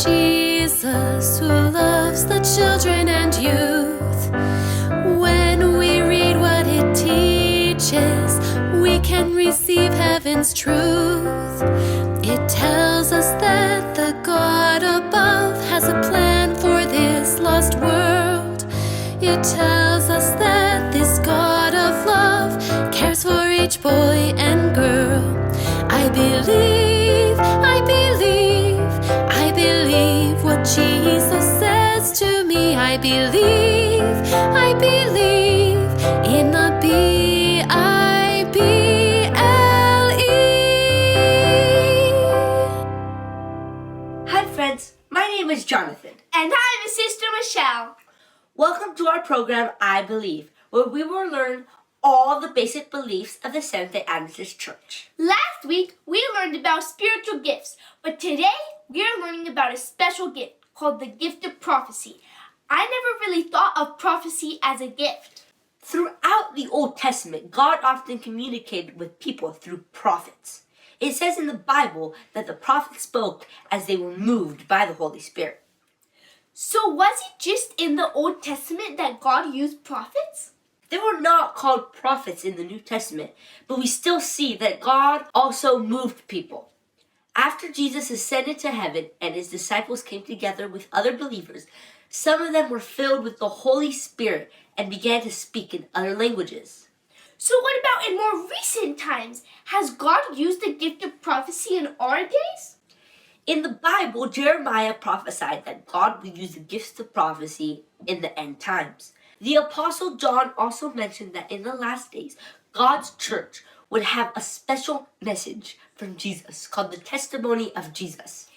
Jesus who loves the children and youth. When we read what it teaches, we can receive heaven's truth. It tells us that the God above has a plan for this lost world. It tells us that this God of love cares for each boy and girl. I believe what Jesus says to me. I believe in the Bible. Hi friends, my name is Jonathan. And I'm his sister Michelle. Welcome to our program, I Believe, where we will learn all the basic beliefs of the Seventh-day Adventist Church. Last week, we learned about spiritual gifts, but today, we are learning about a special gift called the gift of prophecy. I never really thought of prophecy as a gift. Throughout the Old Testament, God often communicated with people through prophets. It says in the Bible that the prophets spoke as they were moved by the Holy Spirit. So was it just in the Old Testament that God used prophets? They were not called prophets in the New Testament, but we still see that God also moved people. After Jesus ascended to heaven and his disciples came together with other believers, some of them were filled with the Holy Spirit and began to speak in other languages. So what about in more recent times? Has God used the gift of prophecy in our days? In the Bible, Jeremiah prophesied that God would use the gifts of prophecy in the end times. The Apostle John also mentioned that in the last days, God's church would have a special message from Jesus called the testimony of Jesus.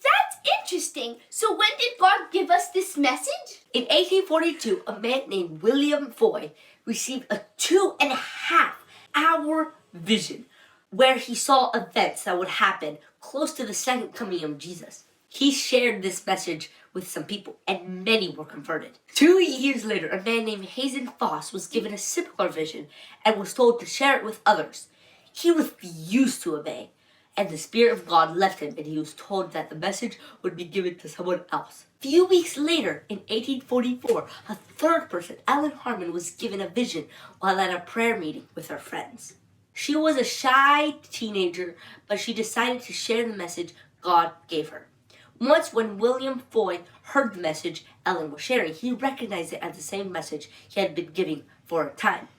That's interesting. So when did God give us this message? In 1842, a man named William Foy received a 2.5-hour vision where he saw events that would happen close to the second coming of Jesus. He shared this message with some people, and many were converted. 2 years later, a man named Hazen Foss was given a similar vision and was told to share it with others. He refused to obey, and the Spirit of God left him, and he was told that the message would be given to someone else. A few weeks later, in 1844, a third person, Ellen Harmon, was given a vision while at a prayer meeting with her friends. She was a shy teenager, but she decided to share the message God gave her. Once when William Foy heard the message Ellen was sharing, he recognized it as the same message he had been giving for a time.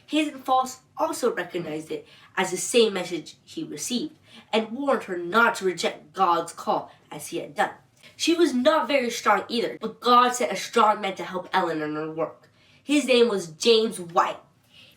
Hazen Foss also recognized it as the same message he received and warned her not to reject God's call as he had done. She was not very strong either, but God sent a strong man to help Ellen in her work. His name was James White.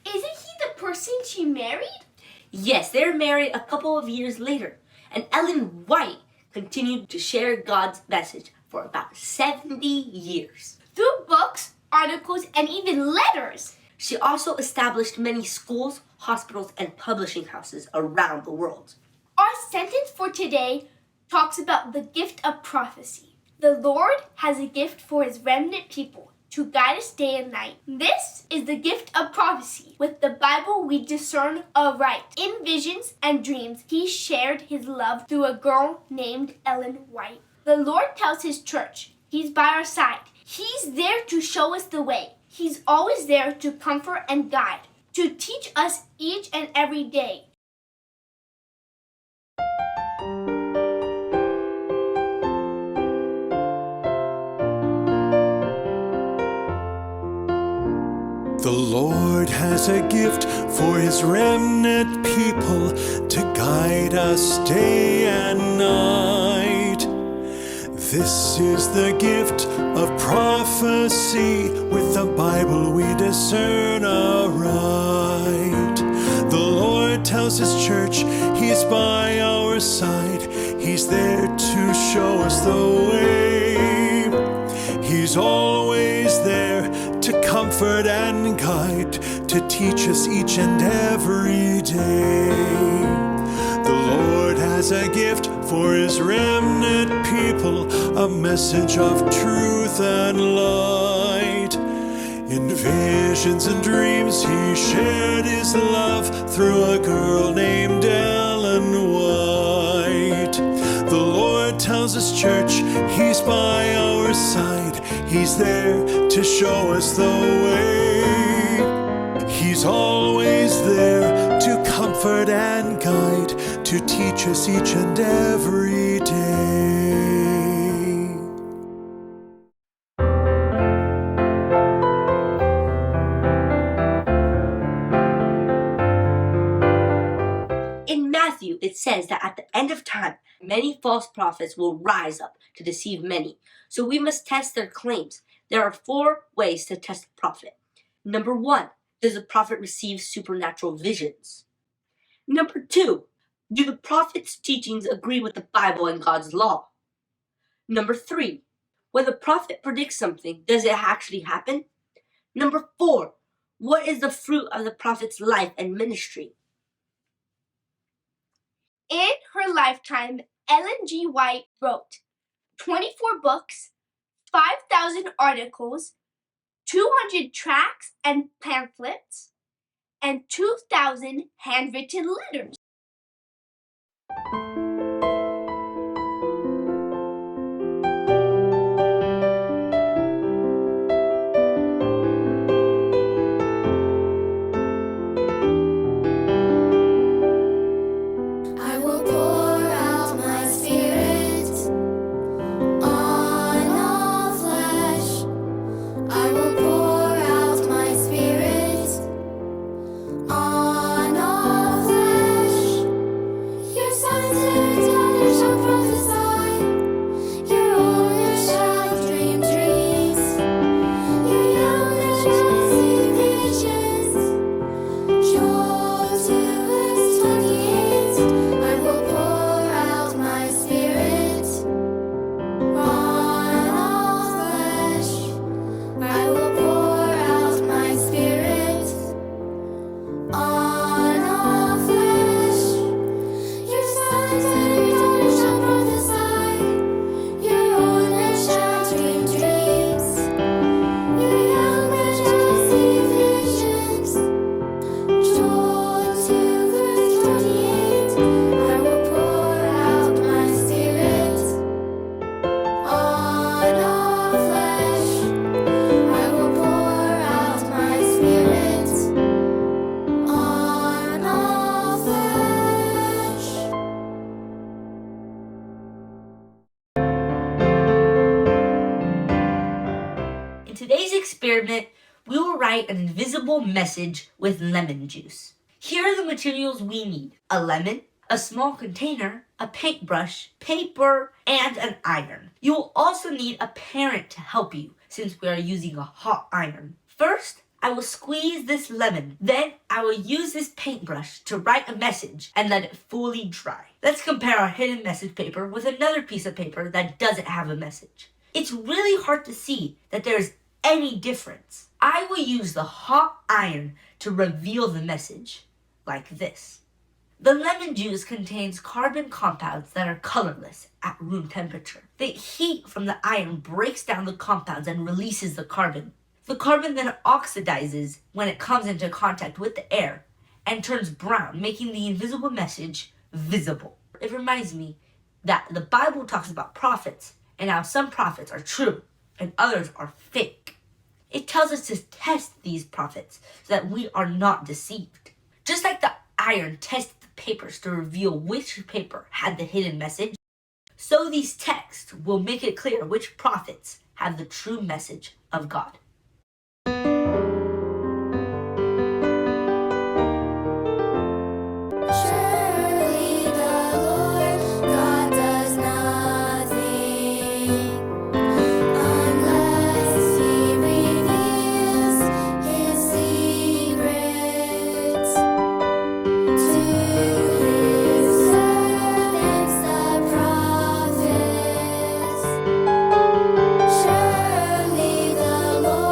Isn't he the person she married? Yes, they were married a couple of years later, and Ellen White continued to share God's message for about 70 years. Through books, articles, and even letters. She also established many schools, hospitals, and publishing houses around the world. Our sentence for today talks about the gift of prophecy. The Lord has a gift for his remnant people to guide us day and night. This is the gift of prophecy. With the Bible, we discern aright. In visions and dreams, he shared his love through a girl named Ellen White. The Lord tells his church, he's by our side. He's there to show us the way. He's always there to comfort and guide, to teach us each and every day. The Lord has a gift for his remnant people to guide us day and night. This is the gift of prophecy. With the Bible we discern aright. The Lord tells his church he's by our side. He's there to show us the way. He's always there to comfort and guide, to teach us each and every day. The Lord has a gift for his remnant people, a message of truth and light. In visions and dreams he shared his love through a girl named Ellen White. The Lord tells his church He's by our side, He's there to show us the way. He's always there to comfort and guide, to teach us each and every day. In Matthew, it says that at the end of time, many false prophets will rise up to deceive many. So we must test their claims. There are 4 ways to test a prophet. Number 1, does the prophet receive supernatural visions? Number 2, do the prophet's teachings agree with the Bible and God's law? Number 3, when the prophet predicts something, does it actually happen? Number 4, what is the fruit of the prophet's life and ministry? In her lifetime, Ellen G. White wrote 24 books, 5,000 articles, 200 tracts and pamphlets, and 2,000 handwritten letters. I will pour out my spirit on all flesh. I will pour out my spirit on all flesh. Your sons and daughters shall prophesy. Your oldest shall dream dreams. Your youngest shall see visions. Joel 2:28. I will pour out my spirit on all flesh. I will pour out my spirit on all flesh. Your sons and your daughters shall prophesy. Your oldest shall dream dreams. Your youngest shall see visions. Joel 2:28. I will pour out my spirit on all flesh. I will pour out my spirit on all flesh. In today's experiment, we will write an invisible message with lemon juice. Here are the materials we need: a lemon, a small container, a paintbrush, paper, and an iron. You will also need a parent to help you since we are using a hot iron. First, I will squeeze this lemon. Then I will use this paintbrush to write a message and let it fully dry. Let's compare our hidden message paper with another piece of paper that doesn't have a message. It's really hard to see that there's any difference. I will use the hot iron to reveal the message, like this. The lemon juice contains carbon compounds that are colorless at room temperature. The heat from the iron breaks down the compounds and releases the carbon. The carbon then oxidizes when it comes into contact with the air and turns brown, making the invisible message visible. It reminds me that the Bible talks about prophets and how some prophets are true and others are fake. It tells us to test these prophets so that we are not deceived. Just like the iron tested the papers to reveal which paper had the hidden message, so these texts will make it clear which prophets have the true message of God. Surely the Lord God does nothing unless He reveals His secrets to His servants, the prophets. Surely the Lord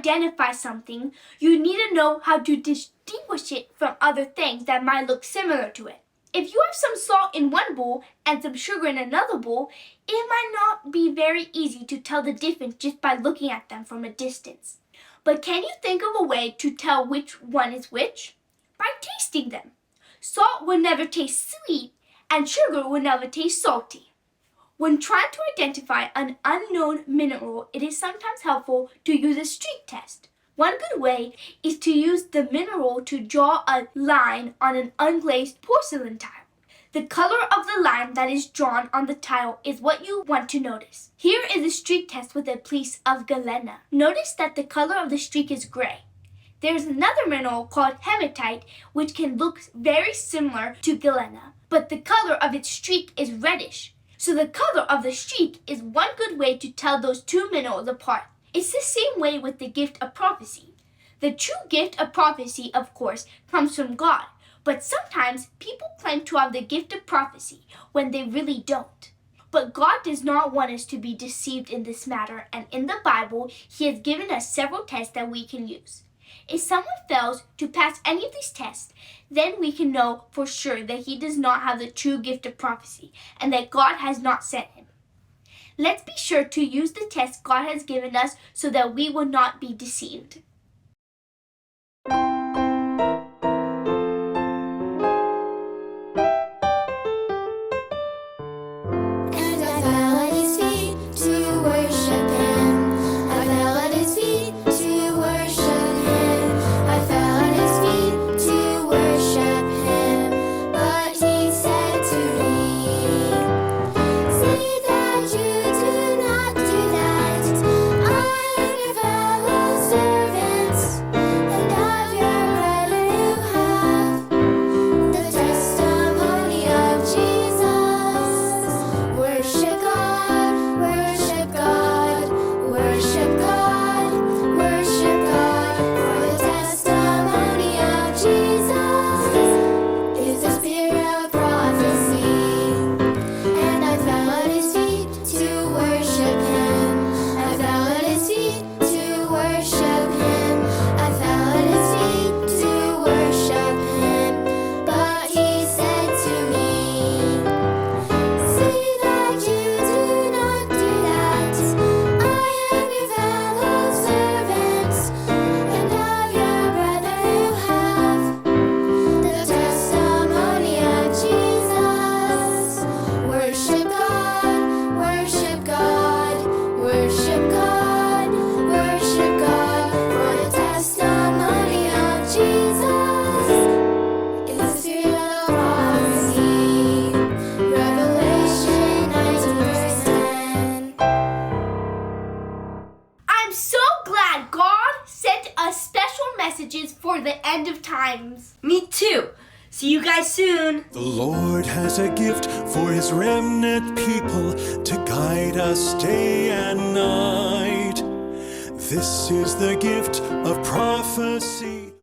identify something, you need to know how to distinguish it from other things that might look similar to it. If you have some salt in one bowl and some sugar in another bowl, it might not be very easy to tell the difference just by looking at them from a distance. But can you think of a way to tell which one is which? By tasting them. Salt will never taste sweet, and sugar will never taste salty. When trying to identify an unknown mineral, it is sometimes helpful to use a streak test. One good way is to use the mineral to draw a line on an unglazed porcelain tile. The color of the line that is drawn on the tile is what you want to notice. Here is a streak test with a piece of galena. Notice that the color of the streak is gray. There is another mineral called hematite which can look very similar to galena, but the color of its streak is reddish. So the color of the streak is one good way to tell those two minerals apart. It's the same way with the gift of prophecy. The true gift of prophecy, of course, comes from God, but sometimes people claim to have the gift of prophecy when they really don't. But God does not want us to be deceived in this matter, and in the Bible, He has given us several tests that we can use. If someone fails to pass any of these tests, then we can know for sure that he does not have the true gift of prophecy and that God has not sent him. Let's be sure to use the tests God has given us so that we will not be deceived. For the end of times. Me too. See you guys soon. The Lord has a gift for His remnant people to guide us day and night. This is the gift of prophecy.